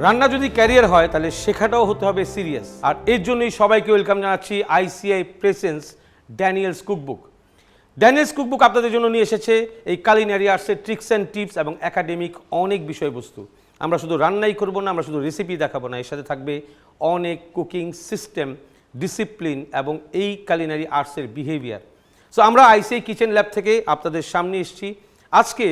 রান্না যদি ক্যারিয়ার হয় তাহলে শেখাটাও হতে হবে সিরিয়াস। আর এর জন্যই সবাইকে ওয়েলকাম জানাচ্ছি ICI presents Daniels cookbook. Daniels cookbook আপনাদের জন্য নিয়ে এসেছে এই কালিনারি আর্টসের ট্রিক্স অ্যান্ড টিপস এবং একাডেমিক অনেক বিষয়বস্তু। আমরা শুধু রান্নাই করব না, আমরা শুধু রেসিপি দেখাবো না, এর সাথে থাকবে অনেক কুকিং সিস্টেম, ডিসিপ্লিন এবং এই কালিনারি আর্টসের বিহেভিয়ার। সো আমরা আইসিআই কিচেন ল্যাব থেকে আপনাদের সামনে এসেছি। আজকে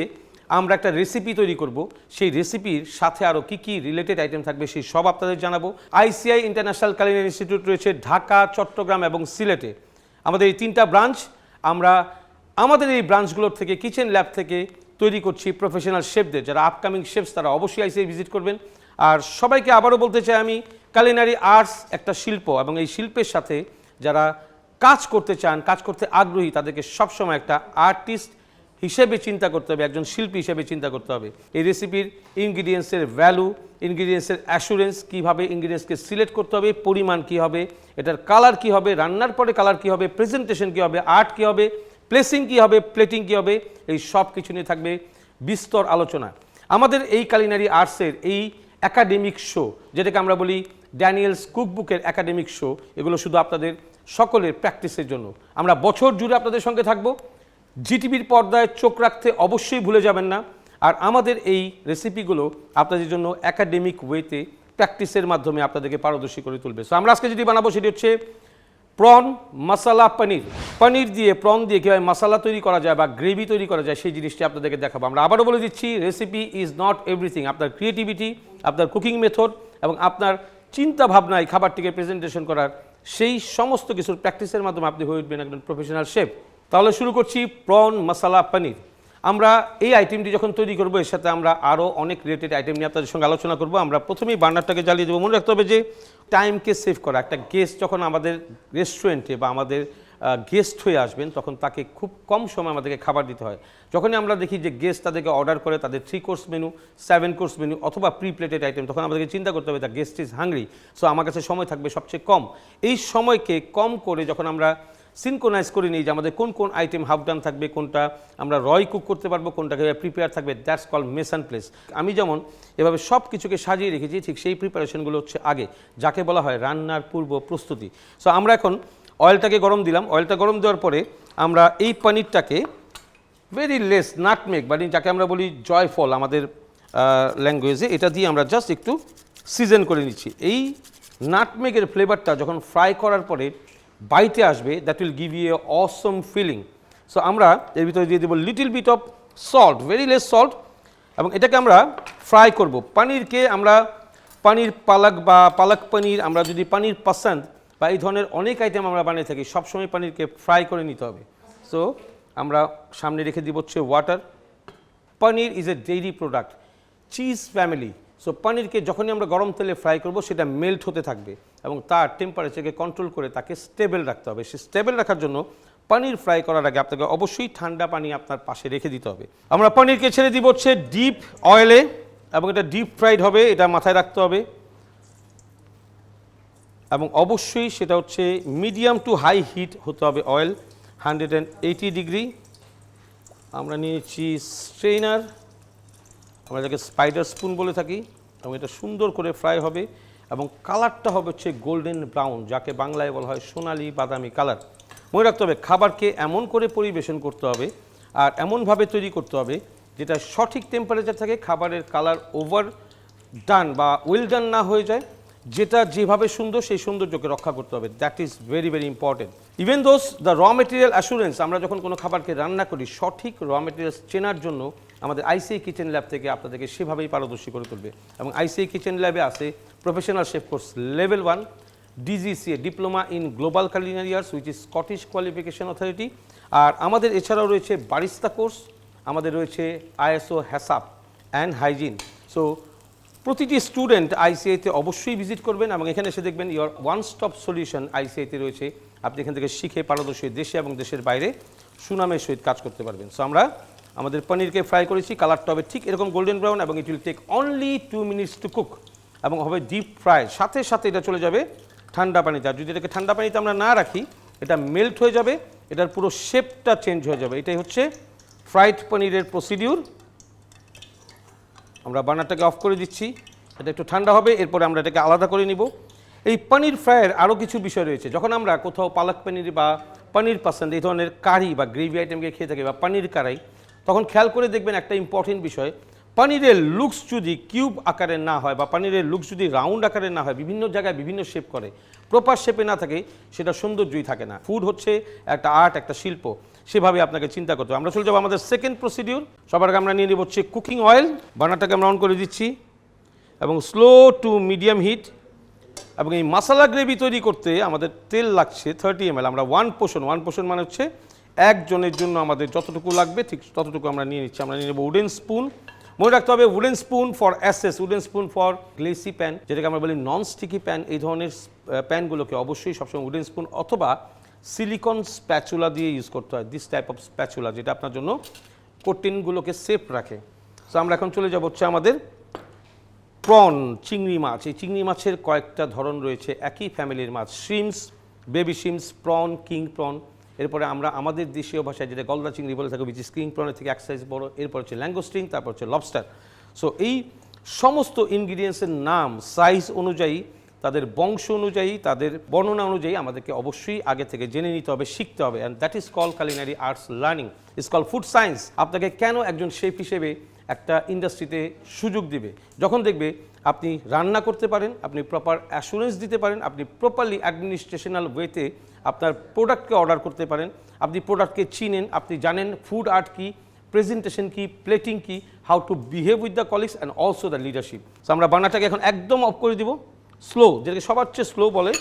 আমরা একটা রেসিপি তৈরি করব, সেই রেসিপির সাথে আরও কী কী রিলেটেড আইটেম থাকবে সেই সব আপনাদের জানাবো। আইসিআই ইন্টারন্যাশনাল কালিনারি ইনস্টিটিউট রয়েছে ঢাকা, চট্টগ্রাম এবং সিলেটে। আমাদের এই তিনটা ব্রাঞ্চ, আমরা আমাদের এই ব্রাঞ্চগুলোর থেকে কিচেন ল্যাব থেকে তৈরি করছি প্রফেশনাল শেফদের। যারা আপকামিং শেফস তারা অবশ্যই আইসিআই ভিজিট করবেন। আর সবাইকে আবারও বলতে চাই আমি, কালিনারি আর্টস একটা শিল্প এবং এই শিল্পের সাথে যারা কাজ করতে চান, কাজ করতে আগ্রহী, তাদেরকে সবসময় একটা আর্টিস্ট হিসেবে চিন্তা করতে হবে, একজন শিল্পী হিসেবে চিন্তা করতে হবে। এই রেসিপির ইনগ্রিডিয়েন্টসের ভ্যালু, ইনগ্রিডিয়েন্টসের অ্যাসুরেন্স, কীভাবে ইনগ্রিডিয়েন্টসকে সিলেক্ট করতে হবে, পরিমাণ কী হবে, এটার কালার কী হবে, রান্নার পরে কালার কী হবে, প্রেজেন্টেশন কী হবে, আর্ট কী হবে, প্লেসিং কী হবে, প্লেটিং কী হবে, এই সব কিছু নিয়ে থাকবে বিস্তর আলোচনা। আমাদের এই কালিনারি আর্টসের এই একাডেমিক শো, যেটাকে আমরা বলি ড্যানিয়েলস কুকবুকের একাডেমিক শো, এগুলো শুধু আপনাদের সকলের প্র্যাকটিসের জন্য। আমরা বছর জুড়ে আপনাদের সঙ্গে থাকবো। জিটিভির পর্দায় চোখ রাখতে অবশ্যই ভুলে যাবেন না। আর আমাদের এই রেসিপিগুলো আপনাদের জন্য একাডেমিক ওয়েতে প্র্যাকটিসের মাধ্যমে আপনাদেরকে পারদর্শী করে তুলবে। সো আমরা আজকে যেটি বানাবো সেটি হচ্ছে প্রন মশলা পনির। পনির দিয়ে, প্রন দিয়ে কীভাবে মশলা তৈরি করা যায় বা গ্রেভি তৈরি করা যায় সেই জিনিসটি আপনাদেরকে দেখাবো। আমরা আবারও বলে দিচ্ছি, রেসিপি ইজ নট এভরিথিং। আপনার ক্রিয়েটিভিটি, আপনার কুকিং মেথড এবং আপনার চিন্তা ভাবনায় খাবারটিকে প্রেজেন্টেশন করার সেই সমস্ত কিছুর প্র্যাকটিসের মাধ্যমে আপনি হয়ে উঠবেন একজন প্রফেশনাল শেফ। তাহলে শুরু করছি প্রন মশলা পনির। আমরা এই আইটেমটি যখন তৈরি করবো, এর সাথে আমরা আরও অনেক রিলেটেড আইটেম নিয়ে আপনাদের সঙ্গে আলোচনা করবো। আমরা প্রথমেই বার্নারটাকে জ্বালিয়ে দেবো। মনে রাখতে হবে যে টাইমকে সেভ করা। একটা গেস্ট যখন আমাদের রেস্টুরেন্টে বা আমাদের গেস্ট হয়ে আসবেন, তখন তাকে খুব কম সময় আমাদেরকে খাবার দিতে হয়। যখনই আমরা দেখি যে গেস্ট তাদেরকে অর্ডার করে তাদের 3 কোর্স মেনু, 7 কোর্স মেনু অথবা প্রি প্লেটেড আইটেম, তখন আমাদেরকে চিন্তা করতে হবে the guest is hungry, so আমার কাছে সময় থাকবে সবচেয়ে কম। এই সময়কে কম করে যখন আমরা সিনক্রোনাইজ করে নিই যে আমাদের কোন কোন আইটেম হাফ ডান থাকবে, কোনটা আমরা রয় কুক করতে পারবো, কোনটাকে প্রিপেয়ার থাকবে, that's call mise en place. আমি যেমন এভাবে সব কিছুকে সাজিয়ে রেখেছি, ঠিক সেই প্রিপারেশনগুলো হচ্ছে আগে, যাকে বলা হয় রান্নার পূর্ব প্রস্তুতি। সো আমরা এখন অয়েলটাকে গরম দিলাম। অয়েলটা গরম দেওয়ার পরে আমরা এই পনিরটাকে ভেরি লেস নাটমেগ, মানে যাকে আমরা বলি জয়ফল আমাদের ল্যাঙ্গুয়েজে, এটা দিয়ে আমরা জাস্ট একটু সিজন করে নিচ্ছি। এই নাটমেগের ফ্লেভারটা যখন ফ্রাই করার পরে বাইটে আসবে, that will give you a awesome feeling. So আমরা এর ভিতরে দিয়ে দেবো little bit of salt, very less salt, এবং এটাকে আমরা ফ্রাই করব। পনিরকে আমরা পনির পালক বা পালক পনির, আমরা যদি পনির পছন্দ বা এই ধরনের অনেক আইটেম আমরা বানিয়ে থাকি, সবসময় পনিরকে ফ্রাই করে নিতে হবে। সো আমরা সামনে রেখে দিব হচ্ছে water. Paneer is a dairy product, cheese family. So পনিরকে যখনই আমরা গরম তেলে ফ্রাই করব, সেটা মেল্ট হতে থাকবে এবং তার টেম্পারেচারকে কন্ট্রোল করে তাকে স্টেবল রাখতে হবে। সে স্টেবল রাখার জন্য পনির ফ্রাই করার আগে আপনাকে অবশ্যই ঠান্ডা পানি আপনার পাশে রেখে দিতে হবে। আমরা পনিরকে ছেড়ে দিব হচ্ছে ডিপ অয়েলে এবং এটা ডিপ ফ্রাইড হবে, এটা মাথায় রাখতে হবে। এবং অবশ্যই সেটা হচ্ছে মিডিয়াম টু হাই হিট হতে হবে অয়েল, 180 ডিগ্রি। আমরা নিয়েছি স্ট্রেনার, আমরা যাকে স্পাইডার স্পুন বলে থাকি, এবং এটা সুন্দর করে ফ্রাই হবে এবং কালারটা হবে হচ্ছে গোল্ডেন ব্রাউন, যাকে বাংলায় বলা হয় সোনালি বাদামি কালার। মনে রাখতে হবে খাবারকে এমন করে পরিবেশন করতে হবে আর এমনভাবে তৈরি করতে হবে যেটা সঠিক টেম্পারেচার থাকে, খাবারের কালার ওভার ডান বা ওয়েল ডান না হয়ে যায়, যেটা যেভাবে সুন্দর সেই সৌন্দর্যকে রক্ষা করতে হবে। That is very very important. Even those the র মেটেরিয়াল অ্যাসুরেন্স, আমরা যখন কোনো খাবারকে রান্না করি, সঠিক র মেটেরিয়ালস চেনার জন্য আমাদের আইসিআই কিচেন ল্যাব থেকে আপনাদেরকে সেভাবেই পারদর্শী করে তুলবে। এবং আইসিআই কিচেন ল্যাবে আছে professional chef course level 1, DGCA diploma in global culinary arts, which is Scottish qualification authority. আর আমাদের এছাড়াও রয়েছে বারিস্তা কোর্স, আমাদের রয়েছে ISO HACCP and hygiene. So প্রতিটি স্টুডেন্ট আইসিআইতে অবশ্যই ভিজিট করবেন এবং এখানে এসে দেখবেন ইয়োর ওয়ান স্টপ সলিউশন আইসিআইতে রয়েছে। আপনি এখান থেকে শিখে পারদর্শী দেশে এবং দেশের বাইরে সুনামের সহিত কাজ করতে পারবেন। সো আমরা আমাদের পনিরকে ফ্রাই করেছি, কালারটা হবে ঠিক এরকম গোল্ডেন ব্রাউন এবং it will take only 2 minutes to cook এবং হবে ডিপ ফ্রাই। সাথে সাথে এটা চলে যাবে ঠান্ডা পানিতে। আর যদি এটাকে ঠান্ডা পানিতে আমরা না রাখি, এটা মেল্ট হয়ে যাবে, এটার পুরো শেপটা চেঞ্জ হয়ে যাবে। এটাই হচ্ছে ফ্রাইড পনিরের প্রসিডিউর। আমরা বার্নারটাকে অফ করে দিচ্ছি। এটা একটু ঠান্ডা হবে, এরপরে আমরা এটাকে আলাদা করে নিব। এই পনির ফ্রাইয়ের আরও কিছু বিষয় রয়েছে। যখন আমরা কোথাও পালক পনির বা পনির পাসন্দ এই ধরনের কারি বা গ্রেভি আইটেমকে খেয়ে থাকি বা পনির কারাই, তখন খেয়াল করে দেখবেন একটা ইম্পর্টেন্ট বিষয়, পনিরের লুকস যদি কিউব আকারের না হয় বা পনিরের লুকস যদি রাউন্ড আকারের না হয়, বিভিন্ন জায়গায় বিভিন্ন শেপ করে, প্রপার শেপে না থাকে, সেটা সৌন্দর্যই থাকে না। ফুড হচ্ছে একটা আর্ট, একটা শিল্প, সেভাবে আপনাকে চিন্তা করতে হবে। আমরা চলে যাবো আমাদের সেকেন্ড প্রসিডিউর। সবার আগে আমরা নিয়ে নেব হচ্ছে কুকিং অয়েল। বার্নারটাকে আমরা অন করে দিচ্ছি এবং স্লো টু মিডিয়াম হিট। এবং এই মশলা গ্রেভি তৈরি করতে আমাদের তেল লাগছে 30 ml। আমরা ওয়ান পোর্শন মানে হচ্ছে একজনের জন্য আমাদের যতটুকু লাগবে ঠিক ততটুকু আমরা নিয়ে নিচ্ছি। আমরা নিয়ে নেব উডেন স্পুন। মনে রাখতে হবে wooden spoon for access, wooden spoon for glassy pan, যেটাকে আমরা বলি নন স্টিকি প্যান। এই ধরনের প্যানগুলোকে অবশ্যই সবসময় উডেন স্পুন অথবা সিলিকন স্প্যাচুলা দিয়ে ইউজ করতে হয়। দিস টাইপ অফ স্প্যাচুলা, যেটা আপনার জন্য কোটিনগুলোকে সেফ রাখে। সো আমরা এখন চলে যাব হচ্ছে আমাদের প্রন, চিংড়ি মাছ। এই চিংড়ি মাছের কয়েকটা ধরন রয়েছে, একই ফ্যামিলির মাছ। শ্রিমস, বেবি শ্রিমস, প্রন, কিং প্রন। এরপরে আমরা আমাদের দেশীয় ভাষায় যেটা গলদা চিংড়ি বলে থাকি, উইচ ইজ কিং প্রনের থেকে এক সাইজ বড়। এরপর হচ্ছে ল্যাঙ্গোস্টিন, তারপর হচ্ছে লবস্টার। সো এই সমস্ত ইনগ্রিডিয়েন্টসের নাম সাইজ অনুযায়ী, তাদের বংশ অনুযায়ী, তাদের বর্ণনা অনুযায়ী আমাদেরকে অবশ্যই আগে থেকে জেনে নিতে হবে, শিখতে হবে। And that is call culinary arts learning, is call food science. আপনাকে কেন একজন শেফ হিসেবে একটা ইন্ডাস্ট্রিতে সুযোগ দিবে? যখন দেখবে আপনি রান্না করতে পারেন, আপনি প্রপার অ্যাসুরেন্স দিতে পারেন, আপনি প্রপারলি অ্যাডমিনিস্ট্রেশনাল ওয়েতে আপনার প্রোডাক্টকে অর্ডার করতে পারেন, আপনি প্রোডাক্টকে চিনেন, আপনি জানেন ফুড আর্ট কী, প্রেজেন্টেশন কী, প্লেটিং কী, how to behave with the colleagues and also the leadership. So আমরা বার্নারটাকে এখন একদম অফ করে দিব, স্লো, যেটাকে সবার চেয়ে স্লো বলে।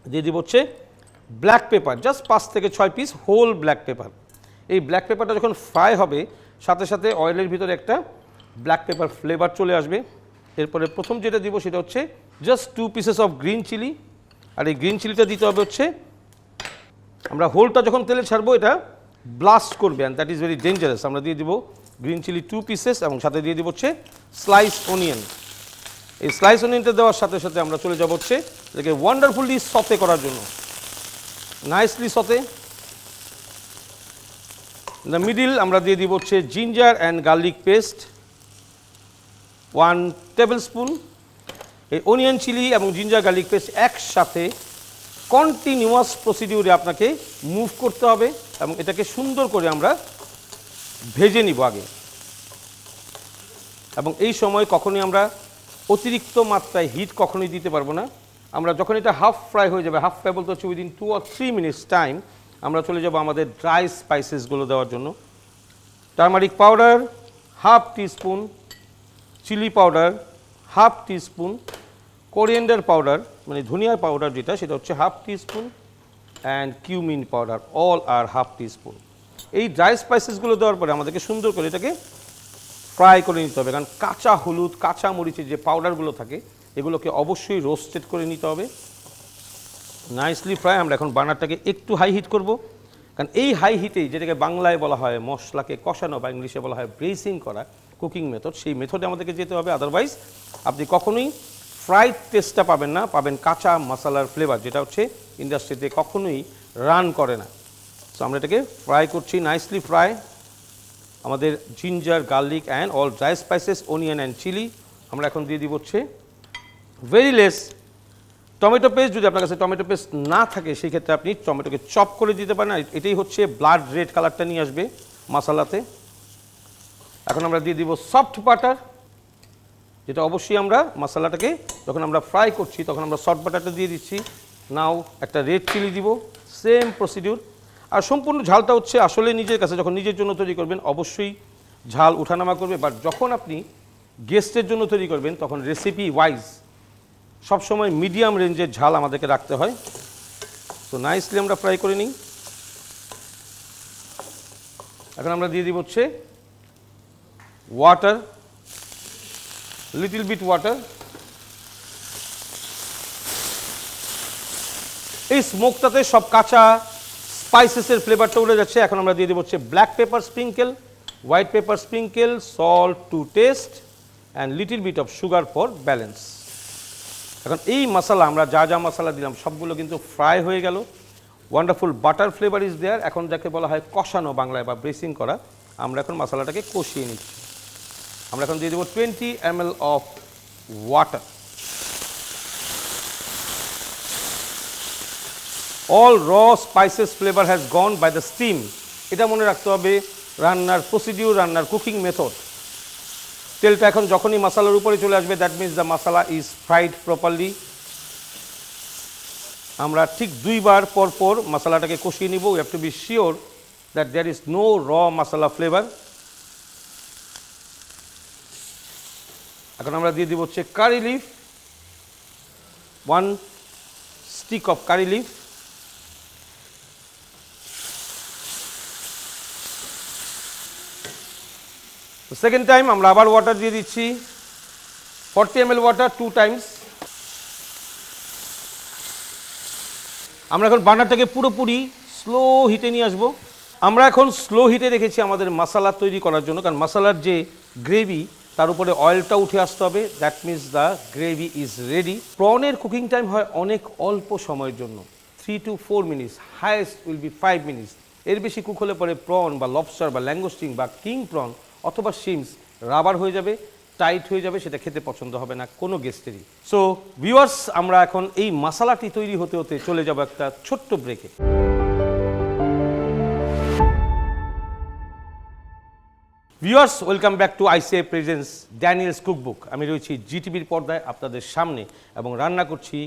দিয়ে দিব হচ্ছে ব্ল্যাক পেপার, জাস্ট 5 থেকে 6 পিস হোল ব্ল্যাক পেপার। এই ব্ল্যাক পেপারটা যখন ফ্রাই হবে, সাথে সাথে অয়েলের ভিতরে একটা ব্ল্যাক পেপার ফ্লেভার চলে আসবে। এরপরে প্রথম যেটা দিব সেটা হচ্ছে just 2 pieces of green chilli. আর এই গ্রিন চিলিটা দিতে হবে হচ্ছে, আমরা হোলটা যখন তেলে ছাড়বো এটা ব্লাস্ট করবে, and that is very dangerous. আমরা দিয়ে দিব গ্রিন চিলি 2 পিসেস এবং সাথে দিয়ে দিব হচ্ছে স্লাইস অনিয়ন। এই স্লাইস অনিয়নটা দেওয়ার সাথে সাথে আমরা চলে যাব হচ্ছে এটাকে ওয়ান্ডারফুলি সতে করার জন্য, নাইসলি সতে। দ্য মিডিল আমরা দিয়ে দিব হচ্ছে ginger and garlic paste 1 tablespoon. এই অনিয়ন চিলি এবং জিঞ্জার গার্লিক পেস্ট একসাথে কন্টিনিউয়াস প্রসিডিউরে আপনাকে মুভ করতে হবে এবং এটাকে সুন্দর করে আমরা ভেজে নিব আগে। এবং এই সময় কখনোই আমরা অতিরিক্ত মাত্রায় হিট কখনোই দিতে পারবো না। আমরা যখন এটা হাফ ফ্রাই হয়ে যাবে, হাফ ফ্রাই বলতে হচ্ছে উইদিন 2 or 3 মিনিটস টাইম, আমরা চলে যাব আমাদের ড্রাই স্পাইসেসগুলো দেওয়ার জন্য। Turmeric powder half teaspoon, chilli powder half teaspoon, coriander powder মানে ধনিয়া পাউডার যেটা, সেটা হচ্ছে half teaspoon, and cumin powder all are half teaspoon. এই ড্রাই স্পাইসেসগুলো দেওয়ার পরে আমাদেরকে সুন্দর করে এটাকে ফ্রাই করে নিতে হবে, কারণ কাঁচা হলুদ, কাঁচা মরিচের যে পাউডারগুলো থাকে এগুলোকে অবশ্যই রোস্টেড করে নিতে হবে। Nicely fry. আমরা এখন বার্নারটাকে একটু হাই হিট করব, কারণ এই হাই হিটেই, যেটাকে বাংলায় বলা হয় মশলাকে কষানো বা ইংলিশে বলা হয় ব্রেসিং করা, কুকিং মেথড, সেই মেথডে আমাদেরকে যেতে হবে। আদারওয়াইজ আপনি কখনোই ফ্রাইড টেস্টটা পাবেন না, পাবেন কাঁচা মশলার ফ্লেভার, যেটা হচ্ছে ইন্ডাস্ট্রিতে কখনোই রান করে না। সো আমরা এটাকে ফ্রাই করছি, নাইসলি ফ্রাই। আমাদের ginger, garlic and all dry spices, onion and chilli. আমরা এখন দিয়ে দিব হচ্ছে ভেরি লেস টমেটো পেস্ট। যদি আপনার কাছে টমেটো পেস্ট না থাকে সেই ক্ষেত্রে আপনি টমেটোকে চপ করে দিতে পারেন। এটাই হচ্ছে ব্লাড রেড কালারটা নিয়ে আসবে মশলাতে। এখন আমরা দিয়ে দিব সফট বাটার, যেটা অবশ্যই আমরা মশলাটাকে যখন আমরা ফ্রাই করছি তখন আমরা সফট বাটারটা দিয়ে দিচ্ছি। নাও একটা রেড চিলি দিব, সেম প্রসিডিউর। আর সম্পূর্ণ ঝালটা হচ্ছে আসলে নিজের কাছে, যখন নিজের জন্য তৈরি করবেন অবশ্যই ঝাল উঠানামা করবে, বাট যখন আপনি গেস্টের জন্য তৈরি করবেন তখন রেসিপি ওয়াইজ সবসময় মিডিয়াম রেঞ্জের ঝাল আমাদেরকে রাখতে হয়। তো নাইসলি আমরা ফ্রাই করে নিই। এখন আমরা দিয়ে দিব হচ্ছে ওয়াটার, লিটল বিট ওয়াটার। এই স্মোকটাতে সব কাঁচা স্পাইসেসের ফ্লেভারটা উড়ে যাচ্ছে। এখন আমরা দিয়ে দেব হচ্ছে black pepper sprinkle, white pepper sprinkle, salt to taste and little bit of sugar for balance. এখন এই মশলা আমরা যা যা মশলা দিলাম সবগুলো কিন্তু ফ্রাই হয়ে গেল। Wonderful butter flavour is there. এখন যাকে বলা হয় কষানো বাংলায় বা ব্রেসিং করা, আমরা এখন মশলাটাকে কষিয়ে নিচ্ছি। আমরা এখন দিয়ে দেবো 20 ml of water. All raw spices flavor has gone by the steam. এটা মনে রাখতে হবে রান্নার প্রসিডিউর, রান্নার কুকিং মেথড। তেলটা এখন যখনই মশলার উপরে চলে আসবে, that means the masala is fried properly. আমরা ঠিক 2 বার পর পর মশলাটাকে কষিয়ে নিব। We have to be sure that there is no raw masala flavour. এখন আমরা দিয়ে দিব হচ্ছে curry leaf, 1 stick of curry leaf. Second time আমরা আবার ওয়াটার দিয়ে দিচ্ছি, 40 ml ওয়াটার 2 টাইমস। আমরা এখন বার্নারটাকে পুরোপুরি স্লো হিটে নিয়ে আসবো। আমরা এখন স্লো হিটে রেখেছি আমাদের মশলা তৈরি করার জন্য, কারণ মশলার যে গ্রেভি তার উপরে অয়েলটা উঠে আসতে হবে। That means the gravy is ready. প্রনের কুকিং টাইম হয় অনেক অল্প সময়ের জন্য, 3 to 4 minutes, highest will be 5 minutes. এর বেশি কুক হলে পরে প্রন বা লবস্টার বা ল্যাঙ্গোস্টিং বা কিং প্রন অথবা শিমস রাবার হয়ে যাবে, টাইট হয়ে যাবে, সেটা খেতে পছন্দ হবে না কোনো গেস্টেরই। সো ভিউয়ার্স, আমরা এখন এই মশলাটি তৈরি হতে হতে চলে যাব একটা ছোট্ট ব্রেকে। Viewers, welcome back to ICI presence Daniels cookbook. আমি রয়েছি জিটিভির পর্দায় আপনাদের সামনে এবং রান্না করছি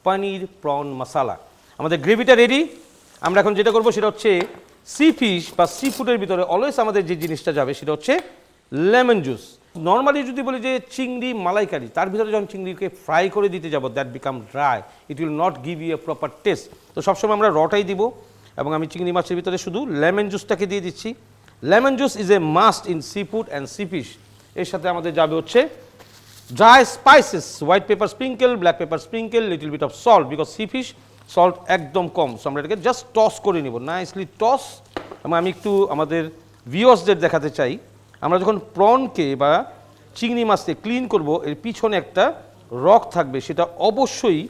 পনির প্রন মশলা। আমাদের গ্রেভিটা রেডি। আমরা এখন যেটা করবো সেটা হচ্ছে সি ফিশ বা সি ফুডের ভিতরে অলওয়েজ আমাদের যে জিনিসটা যাবে সেটা হচ্ছে লেমন জুস। নর্মালি যদি বলি যে চিংড়ি মালাইকারি, তার ভিতরে যখন চিংড়িকে ফ্রাই করে দিতে যাবো, that become dry, it will not give you a proper taste. তো সবসময় আমরা রটাই দিব এবং আমি চিংড়ি মাছের ভিতরে শুধু লেমন জুসটাকে দিয়ে দিচ্ছি। Lemon juice is a must in seafood and sea fish. এর সাথে আমাদের যাবে হচ্ছে dry spices, white pepper sprinkle, black pepper sprinkle, little bit of salt, because sea fish salt একদম কম। সো আমরা এটাকে জাস্ট টস করে নিব, নাইসলি টস। এবং আমি একটু আমাদের ভিউয়ার্সদের দেখাতে চাই, আমরা যখন প্রনকে বা চিংড়ি মাছকে ক্লিন করব, এর পিছনে একটা রক থাকবে, সেটা অবশ্যই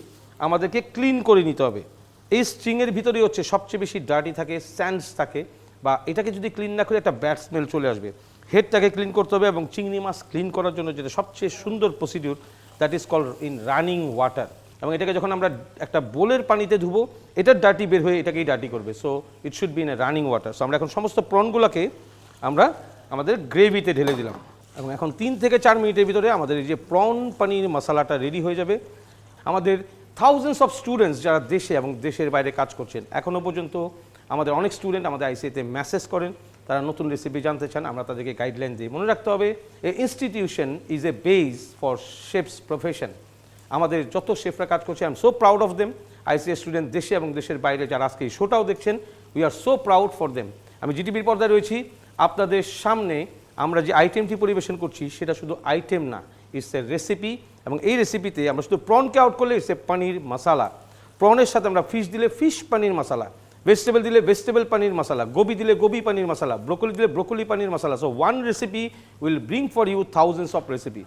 আমাদেরকে ক্লিন করে নিতে হবে। এই স্ট্রিংয়ের ভিতরেই হচ্ছে সবচেয়ে বেশি ডার্টি থাকে, স্যান্ডস থাকে, বা এটাকে যদি ক্লিন না করে একটা ব্যাড স্মেল চলে আসবে। হেডটাকে ক্লিন করতে হবে এবং চিংড়ি মাছ ক্লিন করার জন্য যেটা সবচেয়ে সুন্দর procedure, that is called in running water. এবং এটাকে যখন আমরা একটা বোলের পানিতে ধুবো, এটার ডার্টি বের হয়ে এটাকেই ডার্টি করবে। So it should be in a running water. So আমরা এখন সমস্ত প্রনগুলোকে আমরা আমাদের গ্রেভিতে ঢেলে দিলাম এবং এখন 3 থেকে 4 মিনিটের ভিতরে আমাদের এই যে প্রন পনির মশলাটা রেডি হয়ে যাবে। আমাদের থাউজেন্ডস অফ স্টুডেন্টস যারা দেশে এবং দেশের বাইরে কাজ করছেন, এখনও পর্যন্ত আমাদের অনেক স্টুডেন্ট আমাদের আইসিআইতে মেসেজ করেন, তারা নতুন রেসিপি জানতে চান, আমরা তাদেরকে গাইডলাইন দিই। মনে রাখতে হবে, a institution is a base for chefs profession. আমাদের যত শেফরা কাজ করছে, I am so proud of them. ICI student দেশে এবং দেশের বাইরে যারা আজকে এই শোটাও দেখছেন, we are so proud for them. আমি জিটিভির পর্দায় রয়েছি, আপনাদের সামনে আমরা যে আইটেমটি পরিবেশন করছি সেটা শুধু আইটেম না, ইটস এ রেসিপি। এবং এই রেসিপিতে আমরা শুধু প্রনকে আউট করলে ইটস এ পনির মশালা। প্রনের সাথে আমরা ফিশ দিলে ফিশ পনির মশালা, ভেজিটেবল দিলে ভেজিটেবল পনির মশালা, গোবি দিলে গোবি পনির মশালা, ব্রোকলি দিলে broccoli paneer masala. So one recipe will bring for you thousands of recipe.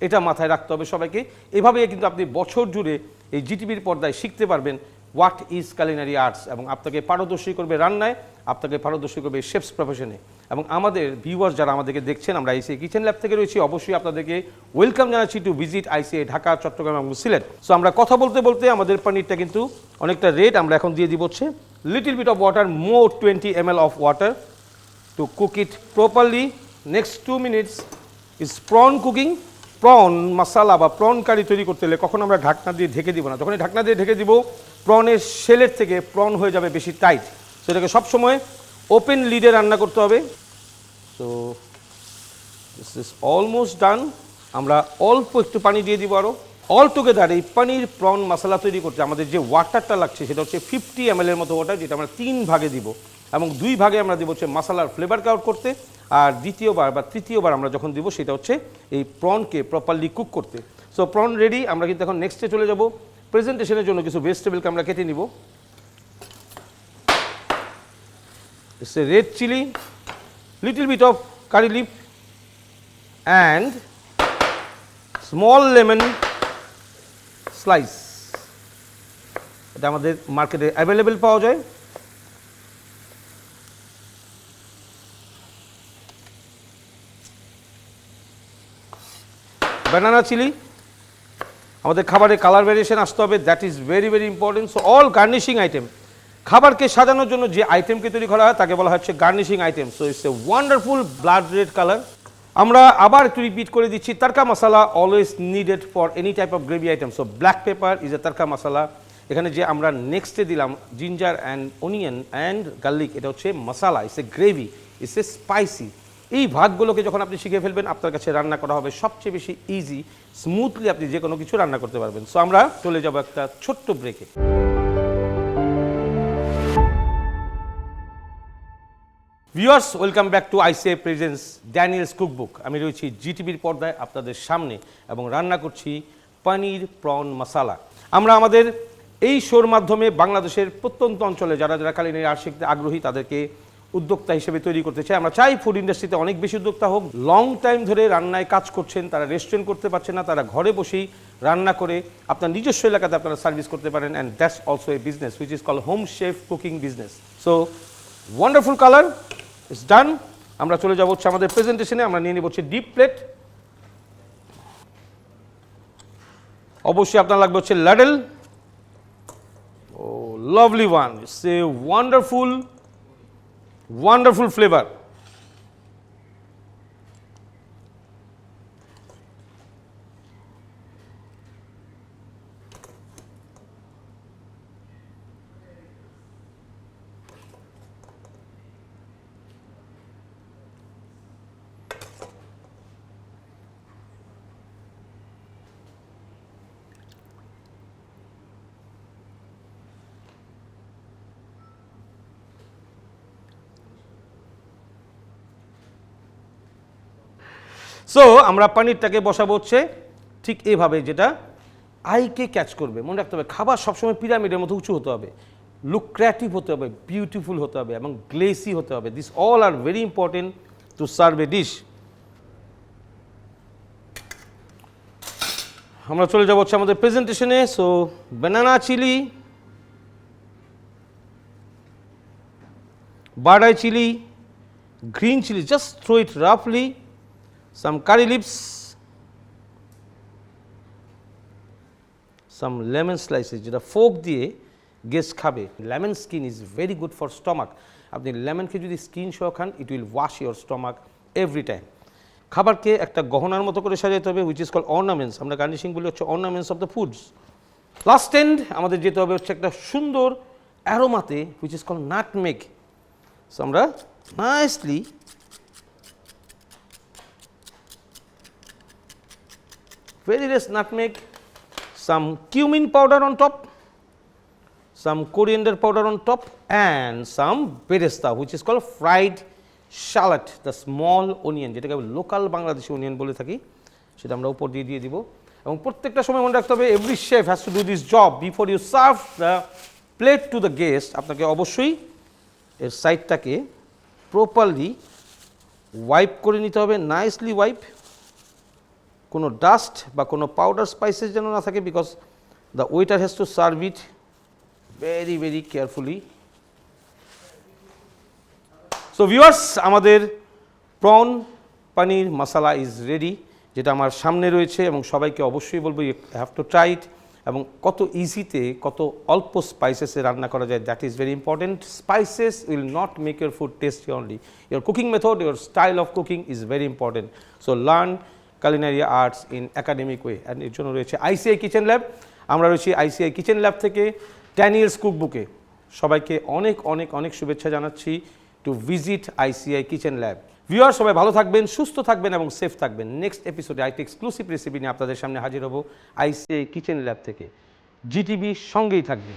এটা মাথায় রাখতে হবে সবাইকে। এভাবেই কিন্তু আপনি বছর জুড়ে এই জিটিভির পর্দায় শিখতে পারবেন হোয়াট ইজ কুলিনারি আর্টস, এবং আপনাকে পারদর্শী করবে রান্নায়, আপনাকে পারদর্শী করবে শেফস প্রফেশনে। এবং আমাদের ভিউয়ার্স যারা আমাদেরকে দেখছেন, আমরা আইসিআই কিচেন ল্যাব থেকে রয়েছি, অবশ্যই আপনাদেরকে ওয়েলকাম জানাচ্ছি to visit ICI Dhaka, Chittagong এবং সিলেট। সো আমরা কথা বলতে বলতে আমাদের পনিরটা কিন্তু অনেকটা রেড। আমরা এখন দিয়ে দিব হচ্ছে little bit of water, more 20 ml of water to cook it properly. Next 2 minutes is prawn cooking. Prawn masala বা প্রন কারি তৈরি করতে হলে কখন আমরা ঢাকনা দিয়ে ঢেকে দিব না। যখনই ঢাকনা দিয়ে ঢেকে দিব, প্রনের শেলের থেকে প্রন হয়ে যাবে বেশি টাইট। সেটাকে সবসময় ওপেন লিডে রান্না করতে হবে। So this is almost done. আমরা অল্প একটু পানি দিয়ে দিব আরও। অল টুগেদার এই পনির প্রন মশলা তৈরি করতে আমাদের যে ওয়াটারটা লাগছে সেটা হচ্ছে 50 ml এর মতো ওয়াটার, যেটা আমরা 3 ভাগে দিব এবং 2 ভাগে আমরা দিব হচ্ছে মশলার ফ্লেভারকে আউট করতে, আর দ্বিতীয়বার বা তৃতীয়বার আমরা যখন দিব সেটা হচ্ছে এই প্রনকে প্রপারলি কুক করতে। So prawn ready. আমরা কিন্তু এখন নেক্সটে চলে যাব। প্রেজেন্টেশনের জন্য কিছু ভেজিটেবলকে আমরা কেটে নিব। It's a red chilli, little bit of curry leaf and small lemon slice. এটা আমাদের মার্কেটে অ্যাভেলেবেল পাওয়া যায়। banana chili, আমাদের খাবারে কালার ভ্যারিয়েশন আসতে হবে, that is very very important. So all garnishing item, খাবারকে সাজানোর জন্য যে আইটেমকে তৈরি করা হয় তাকে বলা হচ্ছে garnishing item. So it's a wonderful blood red colour. আমরা আবার একটু রিপিট করে দিচ্ছি, tarka masala always needed for any type of gravy item. So black pepper is a tarka masala. এখানে যে আমরা নেক্সটে দিলাম ginger and onion and garlic, এটা হচ্ছে masala, it's a gravy, it's a spicy. এই ভাগগুলোকে যখন আপনি শিখে ফেলবেন, আপনার কাছে রান্না করা হবে সবচেয়ে বেশি ইজি, স্মুথলি আপনি যে কোনো কিছু রান্না করতে পারবেন। সো আমরা চলে যাব একটা ছোট্ট ব্রেকে। Viewers, welcome back to ICI presence Daniels cookbook. আমি রয়েছি জিটিভির পর্দায় আপনাদের সামনে এবং রান্না করছি পনির প্রন মশালা। আমরা আমাদের এই শোর মাধ্যমে বাংলাদেশের প্রত্যন্ত অঞ্চলে যারা যারা কালিনারি আর্ট শিখতে আগ্রহী তাদেরকে উদ্যোক্তা হিসেবে তৈরি করতে চাই। আমরা চাই ফুড ইন্ডাস্ট্রিতে অনেক বেশি উদ্যোক্তা হোক। লং টাইম ধরে রান্নায় কাজ করছেন, তারা রেস্টুরেন্ট করতে পারছেন না, তারা ঘরে বসেই রান্না করে আপনার নিজস্ব এলাকাতে আপনারা সার্ভিস করতে পারেন। And that's also a business which is call home chef cooking business. So wonderful colour, it's ডান। আমরা চলে যাব হচ্ছে আমাদের প্রেজেন্টেশনে। আমরা নিয়ে নেব হচ্ছে ডিপ প্লেট। অবশ্যই আপনার লাগবে হচ্ছে ladle. O lovely one, it's a wonderful flavour. So আমরা পনিরটাকে বসাবো হচ্ছে ঠিক এভাবে, যেটা আইকে ক্যাচ করবে। মনে রাখতে হবে খাবার সবসময় পিরামিডের মতো উঁচু হতে হবে, লুক্রেটিভ হতে হবে, বিউটিফুল হতে হবে এবং গ্লেসি হতে হবে। This all are very important to serve a dish. আমরা চলে যাবো হচ্ছে আমাদের প্রেজেন্টেশনে। So banana chilli, bird eye chilli, green chilli, just throw it রাফলি, some curry leaves, some lemon slices, যেটা ফোক দিয়ে গেস্ট খাবে। Lemon skin is very good for stomach. আপনি লেমনকে যদি স্কিন সহ খান, it will wash your stomach every time. খাবারকে একটা গহনার মতো করে সাজাতে হবে, উইচ ইজ কল অর্নামেন্টস। আমরা গার্নিশিং বলি হচ্ছে ornaments of the foods. Last end আমাদের যেতে হবে হচ্ছে একটা সুন্দর অ্যারোমাতে, which is call nutmeg. So আমরা nicely very less nutmeg, some cumin powder on top, some coriander powder on top, and some beresta, which is called fried shallot, the small onion, যেটাকে local Bangladeshi onion বলে থাকি, সেটা আমরা উপর দিয়ে দিয়ে দিব। এবং প্রত্যেকটা সময় মনে রাখতে হবে, every chef has to do this job before you serve the plate to the guest. আপনাকে অবশ্যই এর সাইডটাকে প্রপারলি ওয়াইপ করে নিতে হবে, নাইসলি ওয়াইপ। কোনো ডাস্ট বা কোনো পাউডার স্পাইসেস যেন না থাকে, because the waiter has to serve it very very carefully. So viewers, আমাদের prawn paneer masala is ready, যেটা আমার সামনে রয়েছে এবং সবাইকে অবশ্যই বলবো you have to try it. এবং কত ইজিতে, কত অল্প স্পাইসেসে রান্না করা যায়, that is very important. Spices will not make your food tasty only, your cooking method, your style of cooking is very important. So learn culinary arts in academic way, and এর জন্য রয়েছে আইসিআই কিচেন ল্যাব। আমরা রয়েছি ICI kitchen lab থেকে Daniels কুকবুকে। সবাইকে অনেক অনেক অনেক শুভেচ্ছা জানাচ্ছি to visit ICI kitchen lab. Viewer, সবাই ভালো থাকবেন, সুস্থ থাকবেন এবং সেফ থাকবেন। নেক্সট এপিসোডে আরেকটি এক্সক্লুসিভ রেসিপি নিয়ে আপনাদের সামনে হাজির হব আইসিআই কিচেন ল্যাব থেকে। জিটিভি সঙ্গেই থাকবে।